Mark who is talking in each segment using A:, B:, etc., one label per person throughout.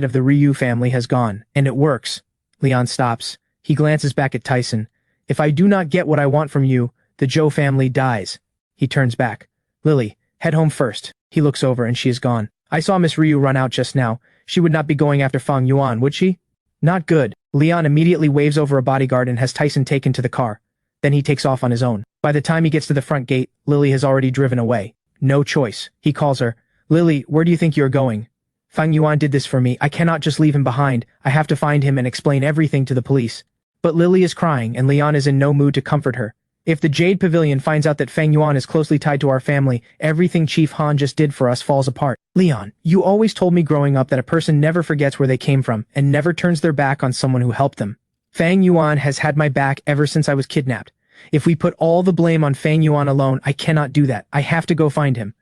A: of the Ryu family has gone, and it works. Leon stops. He glances back at Tyson. If I do not get what I want from you, the Joe family dies. He turns back. Lily, head home first. He looks over and she is gone. I saw Miss Ryu run out just now. She would not be going after Fang Yuan, would she? Not good. Leon immediately waves over a bodyguard and has Tyson taken to the car. Then he takes off on his own. By the time he gets to the front gate, Lily has already driven away. No choice. He calls her. Lily, where do you think you're going? Fang Yuan did this for me. I cannot just leave him behind. I have to find him and explain everything to the police. But Lily is crying and Leon is in no mood to comfort her. If the Jade Pavilion finds out that Fang Yuan is closely tied to our family, everything Chief Han just did for us falls apart. Leon, you always told me growing up that a person never forgets where they came from and never turns their back on someone who helped them. Fang Yuan has had my back ever since I was kidnapped. If we put all the blame on Fang Yuan alone, I cannot do that. I have to go find him.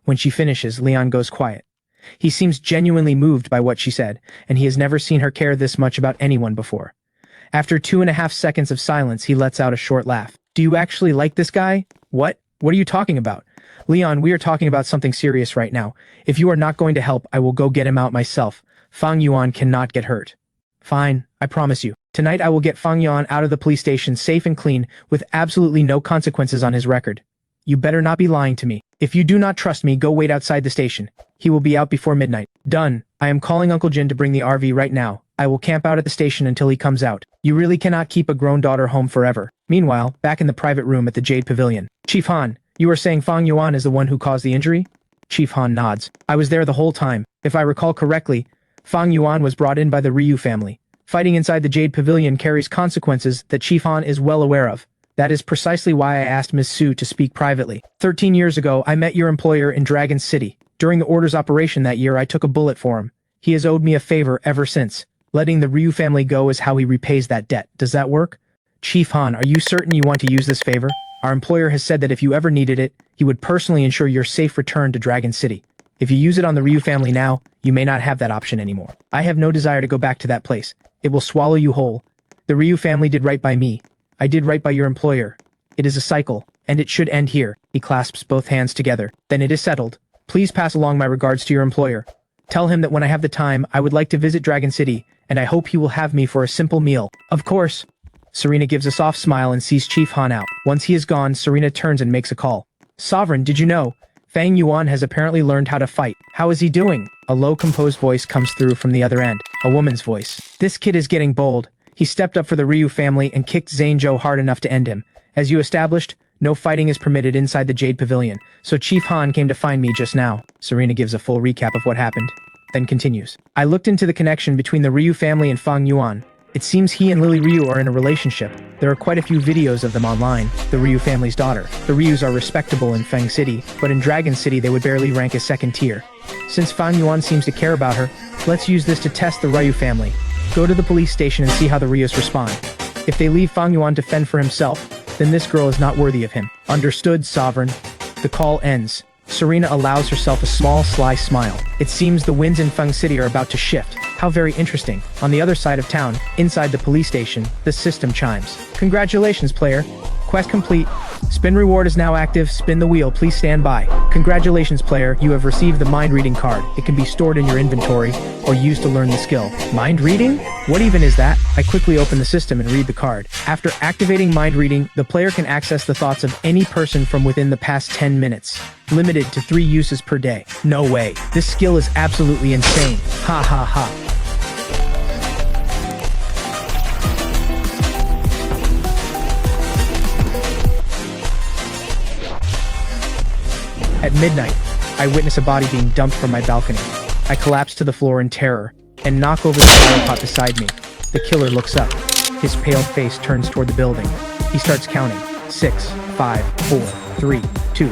A: When she finishes, Leon goes quiet. He seems genuinely moved by what she said, and he has never seen her care this much about anyone before. After 2.5 seconds of silence, he lets out a short laugh. Do you actually like this guy? What? What are you talking about? Leon, we are talking about something serious right now. If you are not going to help, I will go get him out myself. Fang Yuan cannot get hurt. Fine, I promise you. Tonight I will get Fang Yuan out of the police station safe and clean, with absolutely no consequences on his record. You better not be lying to me. If you do not trust me, go wait outside the station. He will be out before midnight. Done. I am calling Uncle Jin to bring the RV right now. I will camp out at the station until he comes out. You really cannot keep a grown daughter home forever. Meanwhile, back in the private room at the Jade Pavilion. Chief Han, you are saying Fang Yuan is the one who caused the injury? Chief Han nods. I was there the whole time. If I recall correctly, Fang Yuan was brought in by the Ryu family. Fighting inside the Jade Pavilion carries consequences that Chief Han is well aware of. That is precisely why I asked Ms. Su to speak privately. 13 years ago, I met your employer in Dragon City. During the Order's operation that year, I took a bullet for him. He has owed me a favor ever since. Letting the Ryu family go is how he repays that debt. Does that work? Chief Han, are you certain you want to use this favor? Our employer has said that if you ever needed it, he would personally ensure your safe return to Dragon City. If you use it on the Ryu family now, you may not have that option anymore. I have no desire to go back to that place. It will swallow you whole. The Ryu family did right by me. I did right by your employer. It is a cycle, and it should end here. He clasps both hands together. Then it is settled. Please pass along my regards to your employer. Tell him that when I have the time, I would like to visit Dragon City, and I hope he will have me for a simple meal. Of course. Serena gives a soft smile and sees Chief Han out. Once he is gone, Serena turns and makes a call. Sovereign, did you know? Fang Yuan has apparently learned how to fight. How is he doing? A low, composed voice comes through from the other end. A woman's voice. This kid is getting bold. He stepped up for the Ryu family and kicked Zhang Zhou hard enough to end him. As you established, no fighting is permitted inside the Jade Pavilion, so Chief Han came to find me just now. Serena gives a full recap of what happened, then continues. I looked into the connection between the Ryu family and Fang Yuan. It seems he and Lily Ryu are in a relationship. There are quite a few videos of them online. The Ryu family's daughter. The Ryus are respectable in Fang City, but in Dragon City they would barely rank as second tier. Since Fang Yuan seems to care about her, let's use this to test the Ryu family. Go to the police station and see how the Ryus respond. If they leave Fang Yuan to fend for himself, then this girl is not worthy of him. Understood, Sovereign. The call ends. Serena allows herself a small, sly smile. It seems the winds in Feng City are about to shift. How very interesting. On the other side of town, inside the police station, the system chimes. Congratulations, player. Quest complete. Spin reward is now active. Spin the wheel. Please stand by. Congratulations, player. You have received the mind reading card. It can be stored in your inventory or used to learn the skill. Mind reading? What even is that? I quickly open the system and read the card. After activating mind reading, the player can access the thoughts of any person from within the past 10 minutes. Limited to 3 uses per day. No way. This skill is absolutely insane. Ha ha ha. At midnight, I witness a body being dumped from my balcony. I collapse to the floor in terror and knock over the flower pot beside me. The killer looks up. His pale face turns toward the building. He starts counting. 6, 5, 4, 3, 2.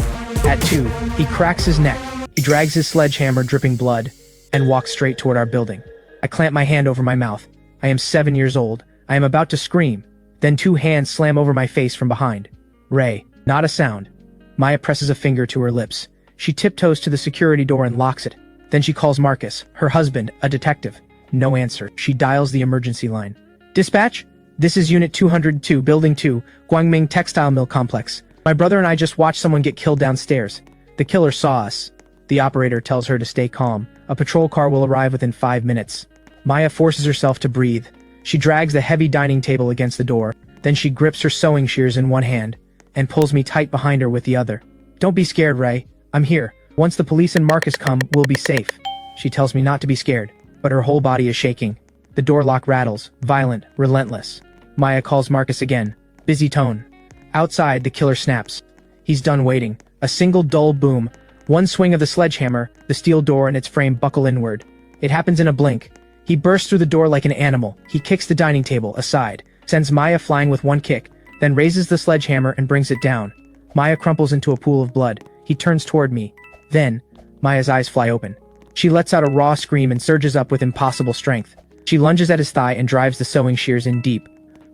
A: At 2, he cracks his neck. He drags his sledgehammer dripping blood and walks straight toward our building. I clamp my hand over my mouth. I am 7 years old. I am about to scream. Then 2 hands slam over my face from behind. Ray, not a sound. Maya presses a finger to her lips. She tiptoes to the security door and locks it. Then she calls Marcus, her husband, a detective. No answer. She dials the emergency line. Dispatch? This is Unit 202, Building 2, Guangming Textile Mill Complex. My brother and I just watched someone get killed downstairs. The killer saw us. The operator tells her to stay calm. A patrol car will arrive within 5 minutes. Maya forces herself to breathe. She drags the heavy dining table against the door. Then she grips her sewing shears in one hand and pulls me tight behind her with the other. Don't be scared, Ray. I'm here. Once the police and Marcus come, we'll be safe. She tells me not to be scared, but her whole body is shaking. The door lock rattles, violent, relentless. Maya calls Marcus again. Busy tone. Outside, the killer snaps. He's done waiting. A single dull boom. One swing of the sledgehammer, the steel door and its frame buckle inward. It happens in a blink. He bursts through the door like an animal. He kicks the dining table aside, sends Maya flying with one kick, then raises the sledgehammer and brings it down. Maya crumples into a pool of blood. He turns toward me. Then, Maya's eyes fly open. She lets out a raw scream and surges up with impossible strength. She lunges at his thigh and drives the sewing shears in deep.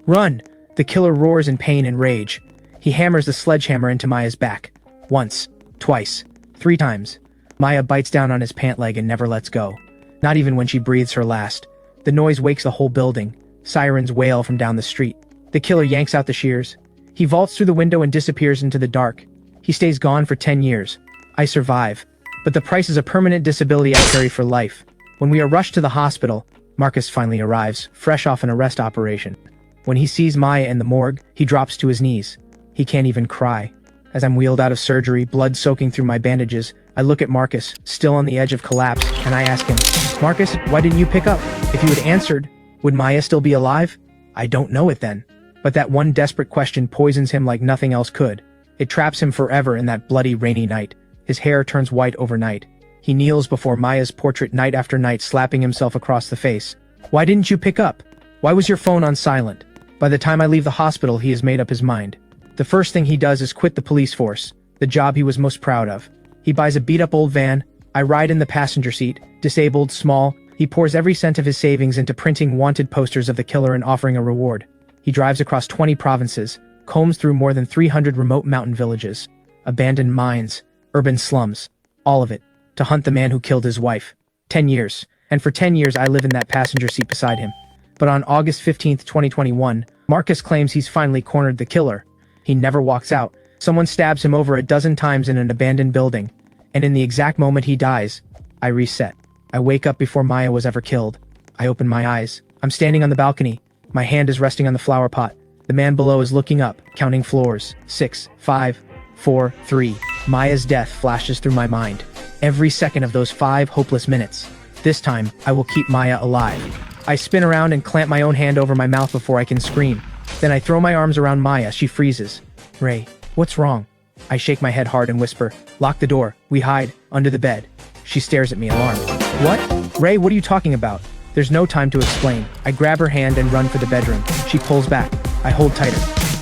A: Run! The killer roars in pain and rage. He hammers the sledgehammer into Maya's back. Once, twice, 3 times. Maya bites down on his pant leg and never lets go. Not even when she breathes her last. The noise wakes the whole building. Sirens wail from down the street. The killer yanks out the shears. He vaults through the window and disappears into the dark. He stays gone for 10 years. I survive. But the price is a permanent disability I carry for life. When we are rushed to the hospital, Marcus finally arrives, fresh off an arrest operation. When he sees Maya in the morgue, he drops to his knees. He can't even cry. As I'm wheeled out of surgery, blood soaking through my bandages, I look at Marcus, still on the edge of collapse, and I ask him, Marcus, why didn't you pick up? If you had answered, would Maya still be alive? I don't know it then. But that one desperate question poisons him like nothing else could. It traps him forever in that bloody rainy night. His hair turns white overnight. He kneels before Maya's portrait night after night, slapping himself across the face. Why didn't you pick up? Why was your phone on silent? By the time I leave the hospital, he has made up his mind. The first thing he does is quit the police force, the job he was most proud of. He buys a beat-up old van. I ride in the passenger seat, disabled, small. He pours every cent of his savings into printing wanted posters of the killer and offering a reward. He drives across 20 provinces, combs through more than 300 remote mountain villages, abandoned mines, urban slums, all of it, to hunt the man who killed his wife. 10 years. And for 10 years I live in that passenger seat beside him. But on August 15, 2021, Marcus claims he's finally cornered the killer. He never walks out. Someone stabs him over a dozen times in an abandoned building. And in the exact moment he dies, I reset. I wake up before Maya was ever killed. I open my eyes. I'm standing on the balcony. My hand is resting on the flower pot. The man below is looking up, counting floors. 6, 5, 4, 3. Maya's death flashes through my mind. Every second of those 5 hopeless minutes. This time, I will keep Maya alive. I spin around and clamp my own hand over my mouth before I can scream. Then I throw my arms around Maya. She freezes. Ray, what's wrong? I shake my head hard and whisper, lock the door. We hide, under the bed. She stares at me alarmed. What? Ray, what are you talking about? There's no time to explain. I grab her hand and run for the bedroom. She pulls back. I hold tighter.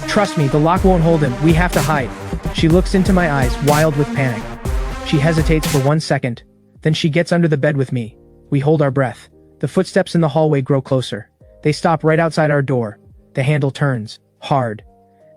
A: Trust me, the lock won't hold him. We have to hide. She looks into my eyes, wild with panic. She hesitates for 1 second. Then she gets under the bed with me. We hold our breath. The footsteps in the hallway grow closer. They stop right outside our door. The handle turns. Hard.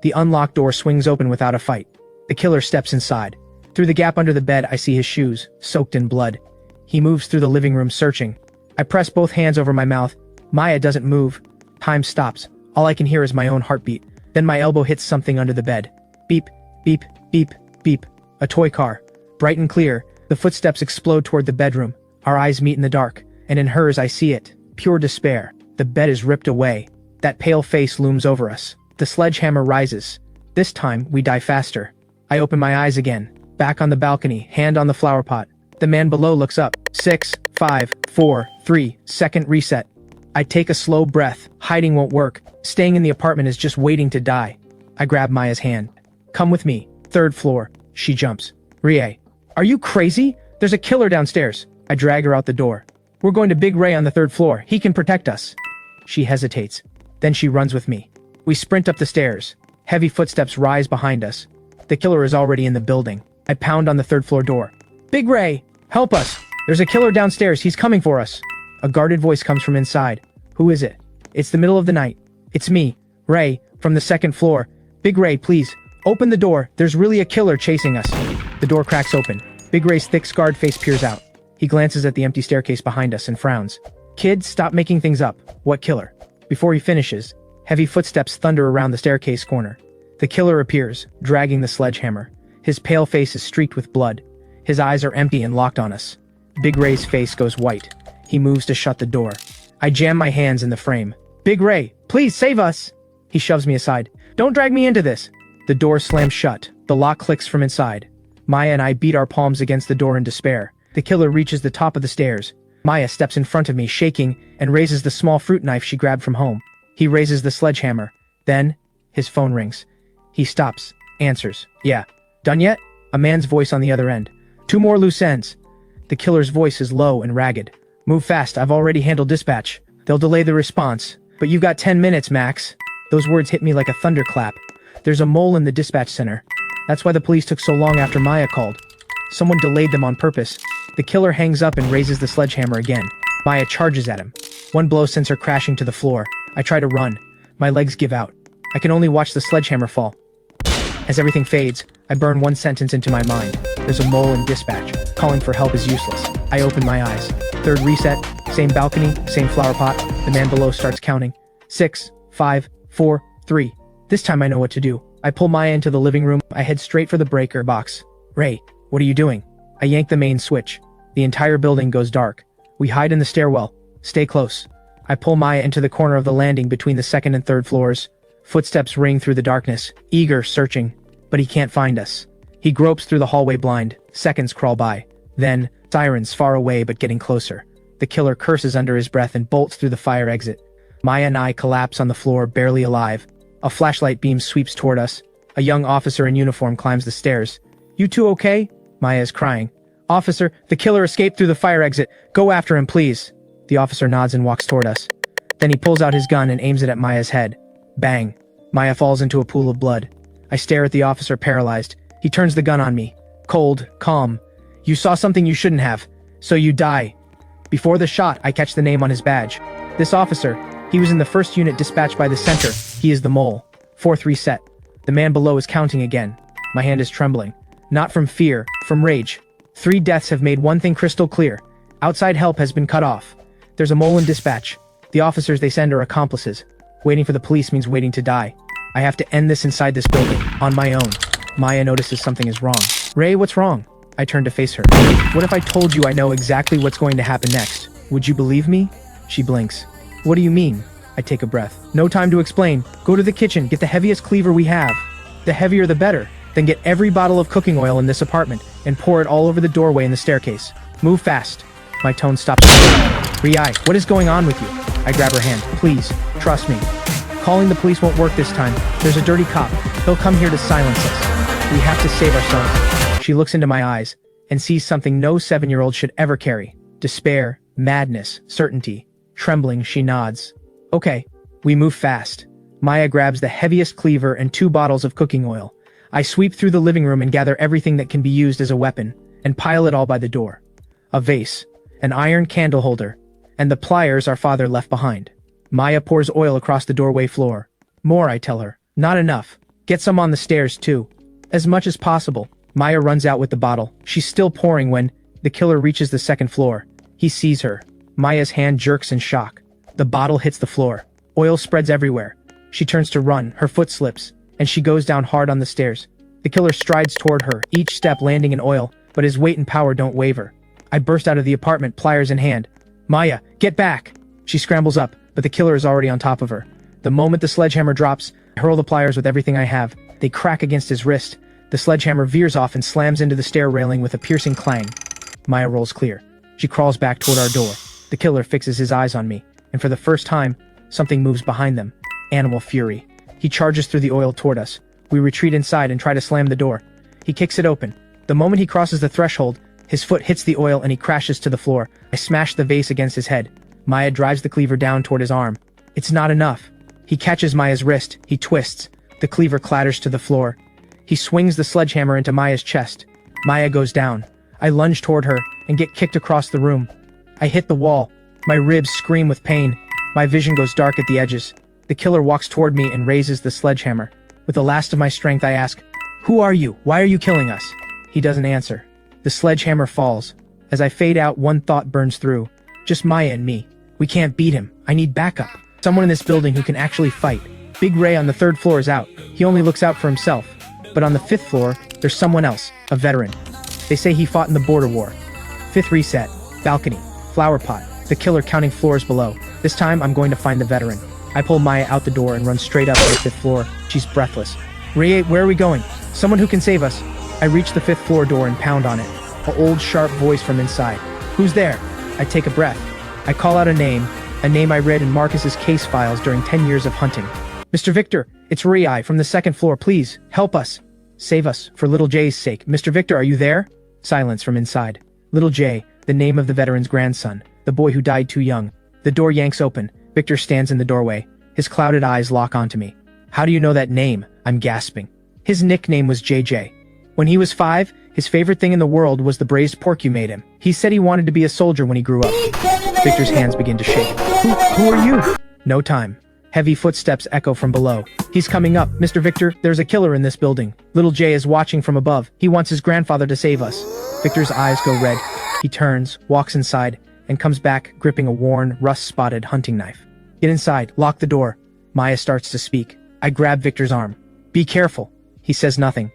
A: The unlocked door swings open without a fight. The killer steps inside. Through the gap under the bed, I see his shoes, soaked in blood. He moves through the living room, searching. I press both hands over my mouth. Maya doesn't move. Time stops. All I can hear is my own heartbeat. Then my elbow hits something under the bed. Beep, beep, beep, beep. A toy car. Bright and clear, the footsteps explode toward the bedroom. Our eyes meet in the dark, and in hers I see it. Pure despair. The bed is ripped away. That pale face looms over us. The sledgehammer rises. This time, we die faster. I open my eyes again. Back on the balcony, hand on the flower pot. The man below looks up. 6, 5, 4, 3, second reset. I take a slow breath. Hiding won't work. Staying in the apartment is just waiting to die. I grab Maya's hand. Come with me. 3rd floor. She jumps. Rie, are you crazy? There's a killer downstairs. I drag her out the door. We're going to Big Ray on the 3rd floor. He can protect us. She hesitates. Then she runs with me. We sprint up the stairs. Heavy footsteps rise behind us. The killer is already in the building. I pound on the 3rd floor door. Big Ray, help us. There's a killer downstairs. He's coming for us. A guarded voice comes from inside. Who is it? It's the middle of the night. It's me, Ray, from the 2nd floor. Big Ray, please, open the door. There's really a killer chasing us. The door cracks open. Big Ray's thick, scarred face peers out. He glances at the empty staircase behind us and frowns. Kid, stop making things up. What killer? Before he finishes, heavy footsteps thunder around the staircase corner. The killer appears, dragging the sledgehammer. His pale face is streaked with blood. His eyes are empty and locked on us. Big Ray's face goes white. He moves to shut the door. I jam my hands in the frame. Big Ray, please save us! He shoves me aside. Don't drag me into this! The door slams shut. The lock clicks from inside. Maya and I beat our palms against the door in despair. The killer reaches the top of the stairs. Maya steps in front of me, shaking, and raises the small fruit knife she grabbed from home. He raises the sledgehammer. Then, his phone rings. He stops, answers. Yeah. Done yet? A man's voice on the other end. 2 more loose ends. The killer's voice is low and ragged. Move fast, I've already handled dispatch. They'll delay the response. But you've got 10 minutes, Max. Those words hit me like a thunderclap. There's a mole in the dispatch center. That's why the police took so long after Maya called. Someone delayed them on purpose. The killer hangs up and raises the sledgehammer again. Maya charges at him. One blow sends her crashing to the floor. I try to run. My legs give out. I can only watch the sledgehammer fall. As everything fades, I burn one sentence into my mind. There's a mole in dispatch. Calling for help is useless. I open my eyes. Third reset. Same balcony, same flower pot. The man below starts counting. 6, 5, 4, 3. This time I know what to do. I pull Maya into the living room. I head straight for the breaker box. Ray, what are you doing? I yank the main switch. The entire building goes dark. We hide in the stairwell. Stay close. I pull Maya into the corner of the landing between the 2nd and 3rd floors. Footsteps ring through the darkness, eager, searching. But he can't find us. He gropes through the hallway blind. Seconds crawl by. Then, sirens far away but getting closer. The killer curses under his breath and bolts through the fire exit. Maya and I collapse on the floor, barely alive. A flashlight beam sweeps toward us. A young officer in uniform climbs the stairs. You two okay? Maya is crying. Officer, the killer escaped through the fire exit. Go after him, please. The officer nods and walks toward us. Then he pulls out his gun and aims it at Maya's head. Bang. Maya falls into a pool of blood. I stare at the officer, paralyzed. He turns the gun on me. Cold, calm. You saw something you shouldn't have. So you die. Before the shot, I catch the name on his badge. This officer, he was in the 1st unit dispatched by the center. He is the mole. 4th reset. The man below is counting again. My hand is trembling. Not from fear, from rage. 3 deaths have made one thing crystal clear. Outside help has been cut off. There's a mole in dispatch. The officers they send are accomplices. Waiting for the police means waiting to die. I have to end this inside this building, on my own. Maya notices something is wrong. Ray, what's wrong? I turn to face her. What if I told you I know exactly what's going to happen next? Would you believe me? She blinks. What do you mean? I take a breath. No time to explain. Go to the kitchen, get the heaviest cleaver we have. The heavier the better. Then get every bottle of cooking oil in this apartment and pour it all over the doorway and the staircase. Move fast. My tone stops. Rai, what is going on with you? I grab her hand. Please, trust me. Calling the police won't work this time. There's a dirty cop. He'll come here to silence us. We have to save ourselves. She looks into my eyes and sees something no 7-year-old should ever carry. Despair, madness, certainty. Trembling, she nods. Okay, we move fast. Maya grabs the heaviest cleaver and 2 bottles of cooking oil. I sweep through the living room and gather everything that can be used as a weapon, and pile it all by the door. A vase, an iron candle holder, and the pliers our father left behind. Maya pours oil across the doorway floor. More, I tell her. Not enough. Get some on the stairs, too. As much as possible. Maya runs out with the bottle. She's still pouring when the killer reaches the 2nd floor. He sees her. Maya's hand jerks in shock. The bottle hits the floor. Oil spreads everywhere. She turns to run. Her foot slips, and she goes down hard on the stairs. The killer strides toward her, each step landing in oil, but his weight and power don't waver. I burst out of the apartment, pliers in hand. Maya, get back! She scrambles up, but the killer is already on top of her. The moment the sledgehammer drops, I hurl the pliers with everything I have. They crack against his wrist. The sledgehammer veers off and slams into the stair railing with a piercing clang. Maya rolls clear. She crawls back toward our door. The killer fixes his eyes on me, and for the first time, something moves behind them. Animal fury. He charges through the oil toward us. We retreat inside and try to slam the door. He kicks it open. The moment he crosses the threshold, his foot hits the oil and he crashes to the floor. I smash the vase against his head. Maya drives the cleaver down toward his arm. It's not enough. He catches Maya's wrist. He twists. The cleaver clatters to the floor. He swings the sledgehammer into Maya's chest. Maya goes down. I lunge toward her and get kicked across the room. I hit the wall. My ribs scream with pain. My vision goes dark at the edges. The killer walks toward me and raises the sledgehammer. With the last of my strength, I ask, "Who are you? Why are you killing us?" He doesn't answer. The sledgehammer falls. As I fade out, one thought burns through. Just Maya and me. We can't beat him. I need backup. Someone in this building who can actually fight. Big Ray on the 3rd floor is out. He only looks out for himself. But on the 5th floor, there's someone else, a veteran. They say he fought in the border war. Fifth reset. Balcony. Flower pot. The killer counting floors below. This time, I'm going to find the veteran. I pull Maya out the door and run straight up to the 5th floor. She's breathless. Where are we going? Someone who can save us. I reach the 5th floor door and pound on it. An old, sharp voice from inside. Who's there? I take a breath. I call out a name I read in Marcus's case files during 10 years of hunting. Mr. Victor, it's Rai from the 2nd floor. Please, help us. Save us, for little Jay's sake. Mr. Victor, are you there? Silence from inside. Little Jay, the name of the veteran's grandson, the boy who died too young. The door yanks open. Victor stands in the doorway. His clouded eyes lock onto me. How do you know that name? I'm gasping. His nickname was JJ. When he was 5, his favorite thing in the world was the braised pork you made him. He said he wanted to be a soldier when he grew up. Victor's hands begin to shake. Who are you? No time. Heavy footsteps echo from below. He's coming up. Mr. Victor, there's a killer in this building. Little Jay is watching from above. He wants his grandfather to save us. Victor's eyes go red. He turns, walks inside, and comes back gripping a worn, rust-spotted hunting knife. Get inside. Lock the door. Maya starts to speak. I grab Victor's arm. Be careful. He says nothing.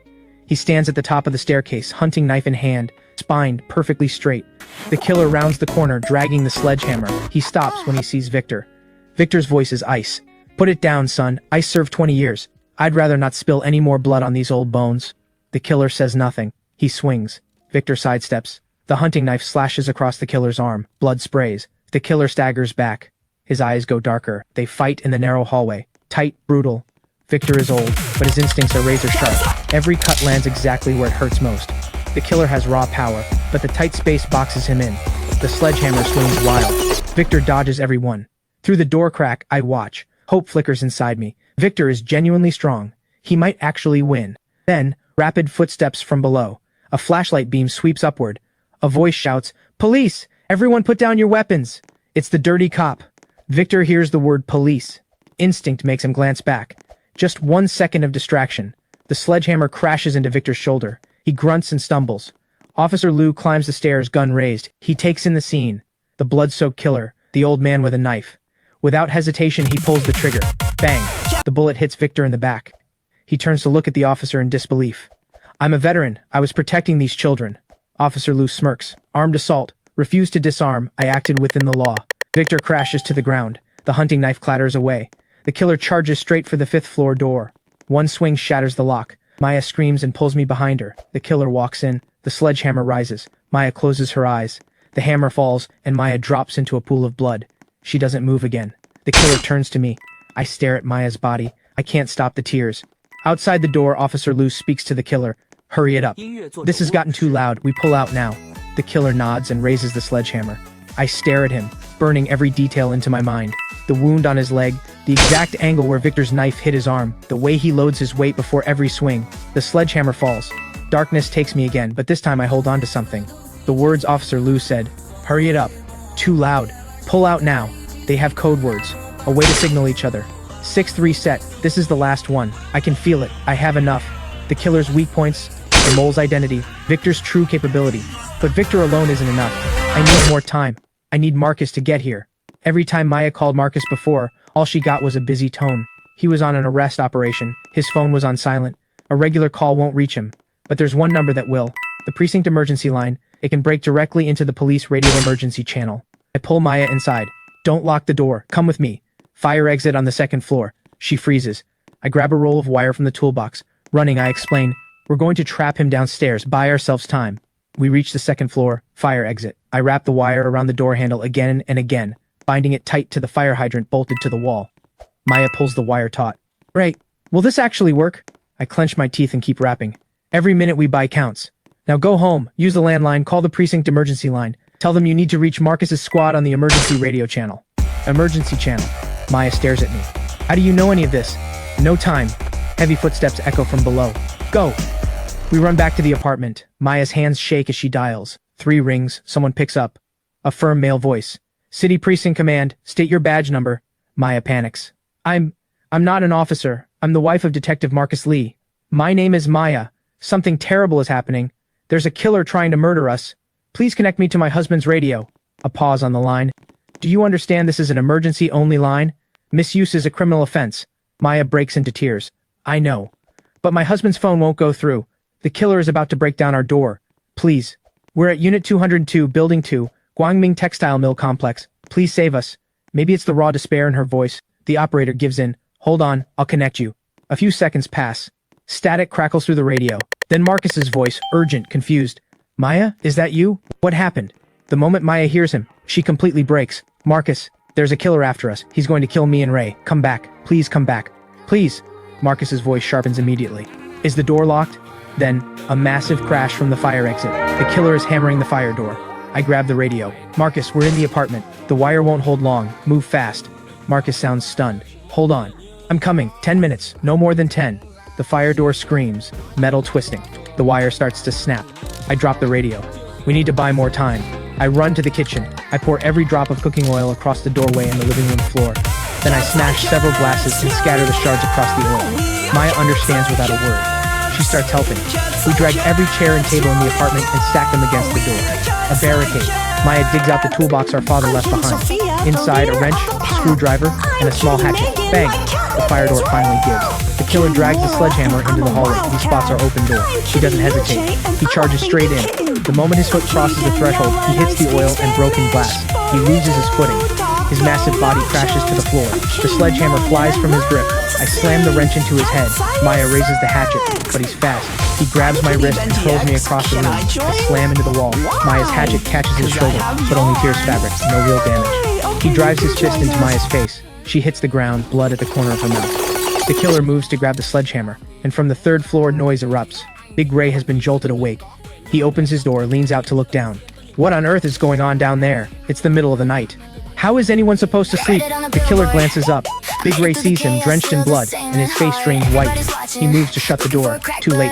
A: He stands at the top of the staircase, hunting knife in hand, spine perfectly straight. The killer rounds the corner, dragging the sledgehammer. He stops when he sees Victor. Victor's voice is ice. Put it down, son. I served 20 years. I'd rather not spill any more blood on these old bones. The killer says nothing. He swings. Victor sidesteps. The hunting knife slashes across the killer's arm. Blood sprays. The killer staggers back. His eyes go darker. They fight in the narrow hallway. Tight, brutal. Victor is old, but his instincts are razor sharp. Every cut lands exactly where it hurts most. The killer has raw power, but the tight space boxes him in. The sledgehammer swings wild. Victor dodges every one. Through the door crack, I watch. Hope flickers inside me. Victor is genuinely strong. He might actually win. Then, rapid footsteps from below. A flashlight beam sweeps upward. A voice shouts, "Police! Everyone put down your weapons!" It's the dirty cop. Victor hears the word police. Instinct makes him glance back. Just 1 second of distraction. The sledgehammer crashes into Victor's shoulder. He grunts and stumbles. Officer Liu climbs the stairs, gun raised. He takes in the scene. The blood-soaked killer, the old man with a knife. Without hesitation, he pulls the trigger. Bang! The bullet hits Victor in the back. He turns to look at the officer in disbelief. I'm a veteran. I was protecting these children. Officer Liu smirks. Armed assault. Refused to disarm. I acted within the law. Victor crashes to the ground. The hunting knife clatters away. The killer charges straight for the 5th floor door. One swing shatters the lock. Maya screams and pulls me behind her. The killer walks in. The sledgehammer rises. Maya closes her eyes. The hammer falls, and Maya drops into a pool of blood. She doesn't move again. The killer turns to me. I stare at Maya's body. I can't stop the tears. Outside the door, Officer Liu speaks to the killer. Hurry it up. This has gotten too loud. We pull out now. The killer nods and raises the sledgehammer. I stare at him, burning every detail into my mind. The wound on his leg, the exact angle where Victor's knife hit his arm, the way he loads his weight before every swing. The sledgehammer falls. Darkness takes me again, but this time I hold on to something. The words Officer Liu said. Hurry it up. Too loud. Pull out now. They have code words. A way to signal each other. 6th reset. This is the last one. I can feel it. I have enough. The killer's weak points, the mole's identity, Victor's true capability. But Victor alone isn't enough. I need more time. I need Marcus to get here. Every time Maya called Marcus before, all she got was a busy tone. He was on an arrest operation. His phone was on silent. A regular call won't reach him. But there's one number that will. The precinct emergency line. It can break directly into the police radio emergency channel. I pull Maya inside. Don't lock the door. Come with me. Fire exit on the 2nd floor. She freezes. I grab a roll of wire from the toolbox. Running, I explain. We're going to trap him downstairs. Buy ourselves time. We reach the 2nd floor. Fire exit. I wrap the wire around the door handle again and again, binding it tight to the fire hydrant bolted to the wall. Maya pulls the wire taut. Right. Will this actually work? I clench my teeth and keep rapping. Every minute we buy counts. Now go home. Use the landline. Call the precinct emergency line. Tell them you need to reach Marcus's squad on the emergency radio channel. Emergency channel. Maya stares at me. How do you know any of this? No time. Heavy footsteps echo from below. Go. We run back to the apartment. Maya's hands shake as she dials. 3 rings. Someone picks up. A firm male voice. City Precinct Command. State your badge number. Maya panics. I'm not an officer. I'm the wife of Detective Marcus Lee. My name is Maya. Something terrible is happening. There's a killer trying to murder us. Please connect me to my husband's radio. A pause on the line. Do you understand this is an emergency-only line? Misuse is a criminal offense. Maya breaks into tears. I know. But my husband's phone won't go through. The killer is about to break down our door. Please. We're at Unit 202, Building 2, Guangming Textile Mill Complex. Please save us. Maybe it's the raw despair in her voice. The operator gives in. Hold on, I'll connect you. A few seconds pass. Static crackles through the radio. Then Marcus's voice, urgent, confused. Maya, is that you? What happened? The moment Maya hears him, she completely breaks. Marcus, there's a killer after us. He's going to kill me and Ray. Come back. Please come back. Please. Marcus's voice sharpens immediately. Is the door locked? Then, a massive crash from the fire exit. The killer is hammering the fire door. I grab the radio. Marcus, we're in the apartment. The wire won't hold long. Move fast. Marcus sounds stunned. Hold on. I'm coming. 10 minutes. No more than 10. The fire door screams, metal twisting. The wire starts to snap. I drop the radio. We need to buy more time. I run to the kitchen. I pour every drop of cooking oil across the doorway and the living room floor. Then I smash several glasses and scatter the shards across the oil. Maya understands without a word. She starts helping. We drag every chair and table in the apartment and stack them against the door. A barricade. Maya digs out the toolbox our father left behind. Inside, a wrench, a screwdriver, and a small hatchet. Bang! The fire door finally gives. The killer drags the sledgehammer into the hallway. He spots our open door. He doesn't hesitate. He charges straight in. The moment his foot crosses the threshold, he hits the oil and broken glass. He loses his footing. His massive body crashes to the floor. The sledgehammer flies from his grip. I slam the wrench into his head. Maya raises the hatchet, but he's fast. He grabs my wrist and hurls me across the room. I slam into the wall. Maya's hatchet catches his shoulder, but only tears fabric, no real damage. He drives his fist into Maya's face. She hits the ground, blood at the corner of her mouth. The killer moves to grab the sledgehammer, and from the third floor noise erupts. Big Ray has been jolted awake. He opens his door, leans out to look down. What on earth is going on down there? It's the middle of the night. How is anyone supposed to sleep? The killer glances up. Big Ray sees him, drenched in blood, and his face drained white. He moves to shut the door. Too late.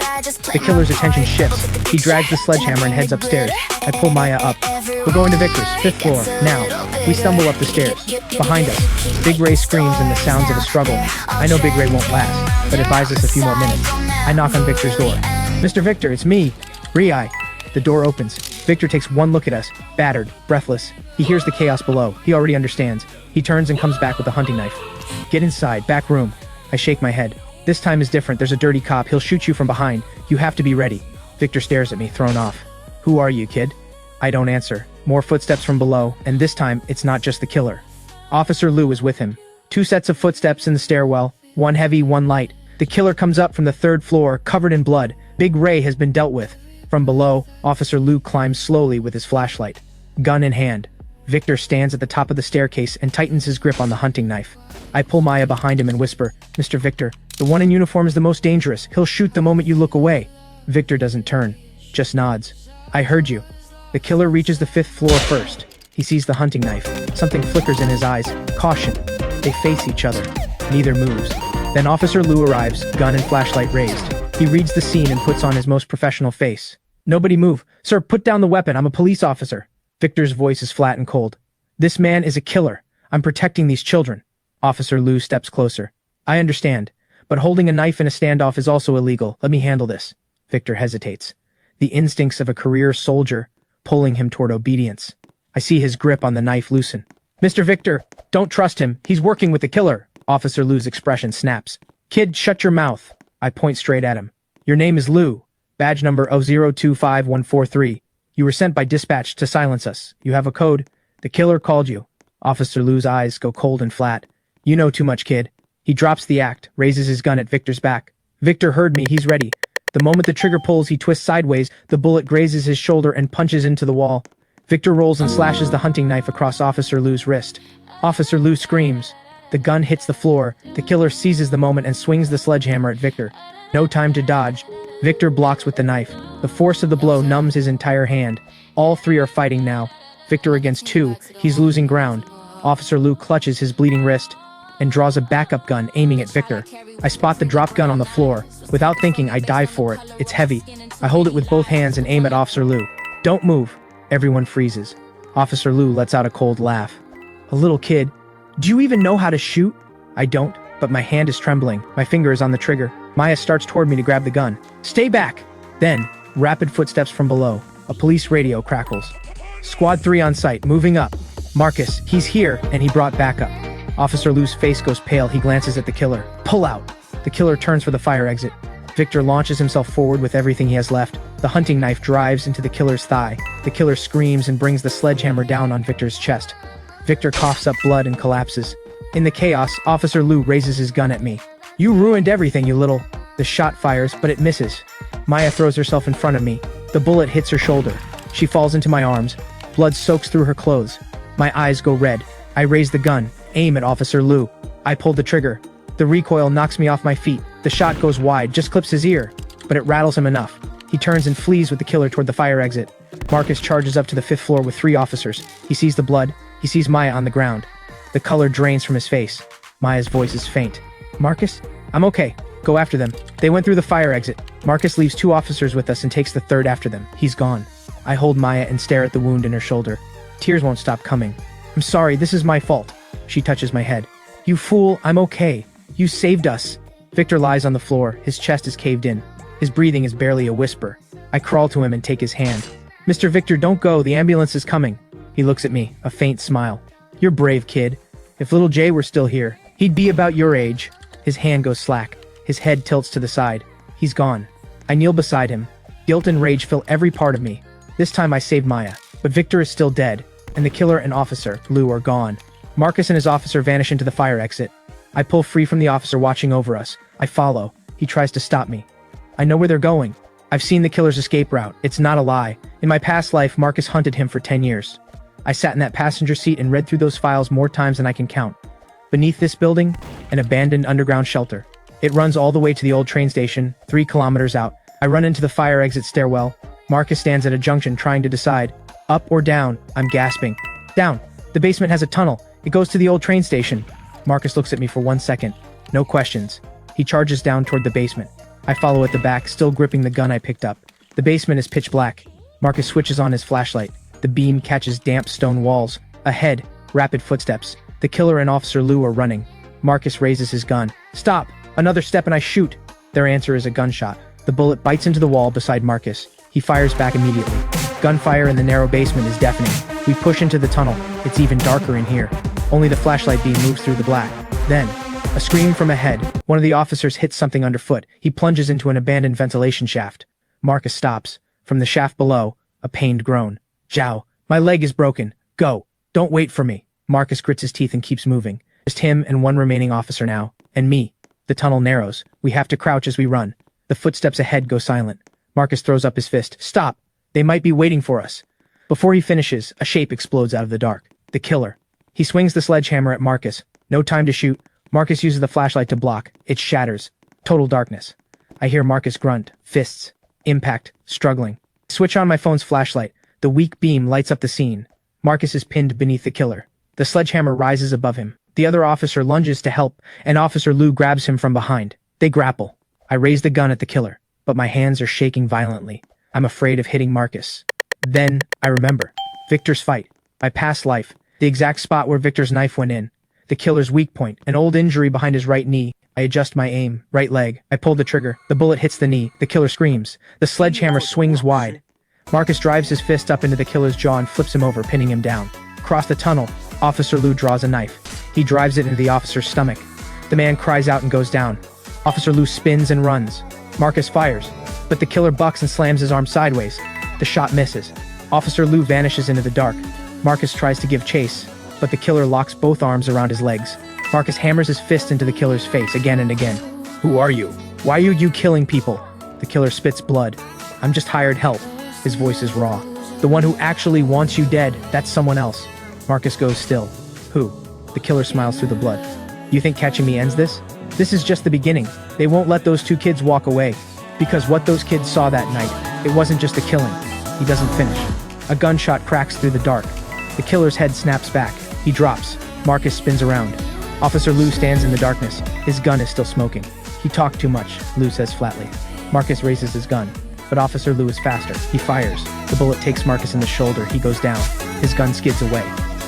A: The killer's attention shifts. He drags the sledgehammer and heads upstairs. I pull Maya up. We're going to Victor's, 5th floor, now. We stumble up the stairs. Behind us, Big Ray screams and the sounds of a struggle. I know Big Ray won't last, but it buys us a few more minutes. I knock on Victor's door. Mr. Victor, it's me. Ri. The door opens. Victor takes one look at us, battered, breathless. He hears the chaos below. He already understands. He turns and comes back with a hunting knife. Get inside, back room. I shake my head. This time is different. There's a dirty cop. He'll shoot you from behind. You have to be ready. Victor stares at me, thrown off. Who are you, kid? I don't answer. More footsteps from below, and this time, it's not just the killer. Officer Liu is with him. 2 sets of footsteps in the stairwell, one heavy, one light. The killer comes up from the 3rd floor, covered in blood. Big Ray has been dealt with. From below, Officer Liu climbs slowly with his flashlight. Gun in hand. Victor stands at the top of the staircase and tightens his grip on the hunting knife. I pull Maya behind him and whisper, Mr. Victor, the one in uniform is the most dangerous. He'll shoot the moment you look away. Victor doesn't turn, just nods. I heard you. The killer reaches the 5th floor first. He sees the hunting knife. Something flickers in his eyes. Caution. They face each other. Neither moves. Then Officer Liu arrives, gun and flashlight raised. He reads the scene and puts on his most professional face. Nobody move. Sir, put down the weapon. I'm a police officer. Victor's voice is flat and cold. This man is a killer. I'm protecting these children. Officer Liu steps closer. I understand, but holding a knife in a standoff is also illegal. Let me handle this. Victor hesitates. The instincts of a career soldier pulling him toward obedience. I see his grip on the knife loosen. Mr. Victor, don't trust him. He's working with the killer. Officer Liu's expression snaps. Kid, shut your mouth. I point straight at him. Your name is Liu. Badge number 0025143. You were sent by dispatch to silence us. You have a code. The killer called you. Officer Liu's eyes go cold and flat. You know too much, kid. He drops the act, raises his gun at Victor's back. Victor heard me. He's ready. The moment the trigger pulls, he twists sideways. The bullet grazes his shoulder and punches into the wall. Victor rolls and slashes the hunting knife across Officer Liu's wrist. Officer Liu screams. The gun hits the floor. The killer seizes the moment and swings the sledgehammer at Victor. No time to dodge. Victor blocks with the knife. The force of the blow numbs his entire hand. All 3 are fighting now. Victor against 2. He's losing ground. Officer Liu clutches his bleeding wrist and draws a backup gun, aiming at Victor. I spot the drop gun on the floor. Without thinking, I dive for it. It's heavy. I hold it with both hands and aim at Officer Liu. Don't move. Everyone freezes. Officer Liu lets out a cold laugh. A little kid. Do you even know how to shoot? I don't, but my hand is trembling. My finger is on the trigger. Maya starts toward me to grab the gun. Stay back! Then, rapid footsteps from below. A police radio crackles. Squad 3 on site, moving up. Marcus, he's here, and he brought backup. Officer Liu's face goes pale. He glances at the killer. Pull out! The killer turns for the fire exit. Victor launches himself forward with everything he has left. The hunting knife drives into the killer's thigh. The killer screams and brings the sledgehammer down on Victor's chest. Victor coughs up blood and collapses. In the chaos, Officer Lou raises his gun at me. "You ruined everything, you little..." The shot fires, but it misses. Maya throws herself in front of me. The bullet hits her shoulder. She falls into my arms. Blood soaks through her clothes. My eyes go red. I raise the gun, aim at Officer Lou. I pull the trigger. The recoil knocks me off my feet. The shot goes wide, just clips his ear, but it rattles him enough. He turns and flees with the killer toward the fire exit. Marcus charges up to the 5th floor with 3 officers. He sees the blood. He sees Maya on the ground. The color drains from his face. Maya's voice is faint. "Marcus? I'm okay. Go after them." They went through the fire exit. Marcus leaves 2 officers with us and takes the 3rd after them. He's gone. I hold Maya and stare at the wound in her shoulder. Tears won't stop coming. "I'm sorry, this is my fault." She touches my head. "You fool, I'm okay. You saved us." Victor lies on the floor. His chest is caved in. His breathing is barely a whisper. I crawl to him and take his hand. "Mr. Victor, don't go. The ambulance is coming." He looks at me, a faint smile. "You're brave, kid. If little Jay were still here, he'd be about your age." His hand goes slack. His head tilts to the side. He's gone. I kneel beside him. Guilt and rage fill every part of me. This time I saved Maya, but Victor is still dead, and the killer and Officer Lou are gone. Marcus and his officer vanish into the fire exit. I pull free from the officer watching over us. I follow. He tries to stop me. I know where they're going. I've seen the killer's escape route. It's not a lie. In my past life, Marcus hunted him for 10 years. I sat in that passenger seat and read through those files more times than I can count. Beneath this building, an abandoned underground shelter. It runs all the way to the old train station, 3 kilometers out. I run into the fire exit stairwell. Marcus stands at a junction trying to decide. Up or down? I'm gasping. Down. The basement has a tunnel. It goes to the old train station. Marcus looks at me for 1 second. No questions. He charges down toward the basement. I follow at the back, still gripping the gun I picked up. The basement is pitch black. Marcus switches on his flashlight. The beam catches damp stone walls. Ahead, rapid footsteps. The killer and Officer Lou are running. Marcus raises his gun. "Stop! Another step and I shoot!" Their answer is a gunshot. The bullet bites into the wall beside Marcus. He fires back immediately. Gunfire in the narrow basement is deafening. We push into the tunnel. It's even darker in here. Only the flashlight beam moves through the black. Then, a scream from ahead. One of the officers hits something underfoot. He plunges into an abandoned ventilation shaft. Marcus stops. From the shaft below, a pained groan. "Zhao, my leg is broken. Go. Don't wait for me." Marcus grits his teeth and keeps moving. Just him and 1 remaining officer now. And me. The tunnel narrows. We have to crouch as we run. The footsteps ahead go silent. Marcus throws up his fist. "Stop. They might be waiting for us." Before he finishes, a shape explodes out of the dark. The killer. He swings the sledgehammer at Marcus. No time to shoot. Marcus uses the flashlight to block. It shatters. Total darkness. I hear Marcus grunt. Fists. Impact. Struggling. Switch on my phone's flashlight. The weak beam lights up the scene. Marcus is pinned beneath the killer. The sledgehammer rises above him. The other officer lunges to help, and Officer Lou grabs him from behind. They grapple. I raise the gun at the killer, but my hands are shaking violently. I'm afraid of hitting Marcus. Then, I remember. Victor's fight. My past life. The exact spot where Victor's knife went in. The killer's weak point. An old injury behind his right knee. I adjust my aim. Right leg. I pull the trigger. The bullet hits the knee. The killer screams. The sledgehammer swings wide. Marcus drives his fist up into the killer's jaw and flips him over, pinning him down. Across the tunnel, Officer Lou draws a knife. He drives it into the officer's stomach. The man cries out and goes down. Officer Lou spins and runs. Marcus fires, but the killer bucks and slams his arm sideways. The shot misses. Officer Lou vanishes into the dark. Marcus tries to give chase, but the killer locks both arms around his legs. Marcus hammers his fist into the killer's face again and again. "Who are you? Why are you killing people?" The killer spits blood. "I'm just hired help." His voice is raw. "The one who actually wants you dead, that's someone else." Marcus goes still. "Who?" The killer smiles through the blood. "You think catching me ends this? This is just the beginning. They won't let those 2 kids walk away. Because what those kids saw that night, it wasn't just a killing." He doesn't finish. A gunshot cracks through the dark. The killer's head snaps back. He drops. Marcus spins around. Officer Lou stands in the darkness. His gun is still smoking. "He talked too much," Lou says flatly. Marcus raises his gun. But Officer Lou is faster. He fires. The bullet takes Marcus in the shoulder. He goes down. His gun skids away.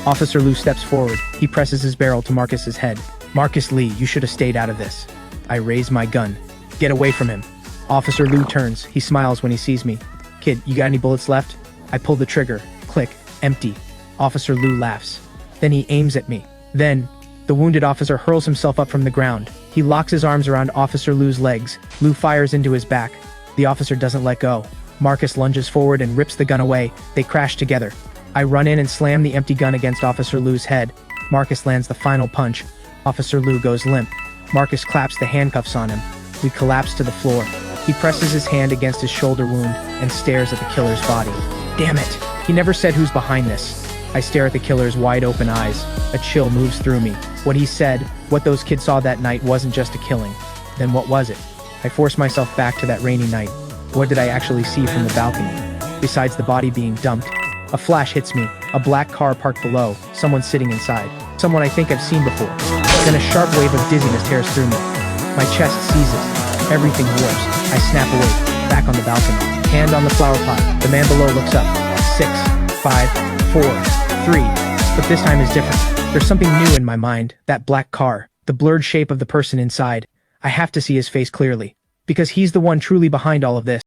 A: Officer Lou steps forward. He presses his barrel to Marcus's head. "Marcus Lee, you should have stayed out of this." I raise my gun. "Get away from him." Officer Lou turns. He smiles when he sees me. "Kid, you got any bullets left?" I pull the trigger. Click. Empty. Officer Lou laughs. Then he aims at me. Then, the wounded officer hurls himself up from the ground. He locks his arms around Officer Lou's legs. Lou fires into his back. The officer doesn't let go. Marcus lunges forward and rips the gun away. They crash together. I run in and slam the empty gun against Officer Liu's head. Marcus lands the final punch. Officer Liu goes limp. Marcus claps the handcuffs on him. We collapse to the floor. He presses his hand against his shoulder wound and stares at the killer's body. Damn it! He never said who's behind this. I stare at the killer's wide-open eyes. A chill moves through me. What he said, what those kids saw that night wasn't just a killing. Then what was it? I force myself back to that rainy night. What did I actually see from the balcony? Besides the body being dumped, a flash hits me. A black car parked below. Someone sitting inside. Someone I think I've seen before. Then a sharp wave of dizziness tears through me. My chest seizes. Everything warps. I snap awake. Back on the balcony. Hand on the flower pot. The man below looks up. 6, 5, 4, 3. But this time is different. There's something new in my mind. That black car. The blurred shape of the person inside. I have to see his face clearly. Because he's the one truly behind all of this.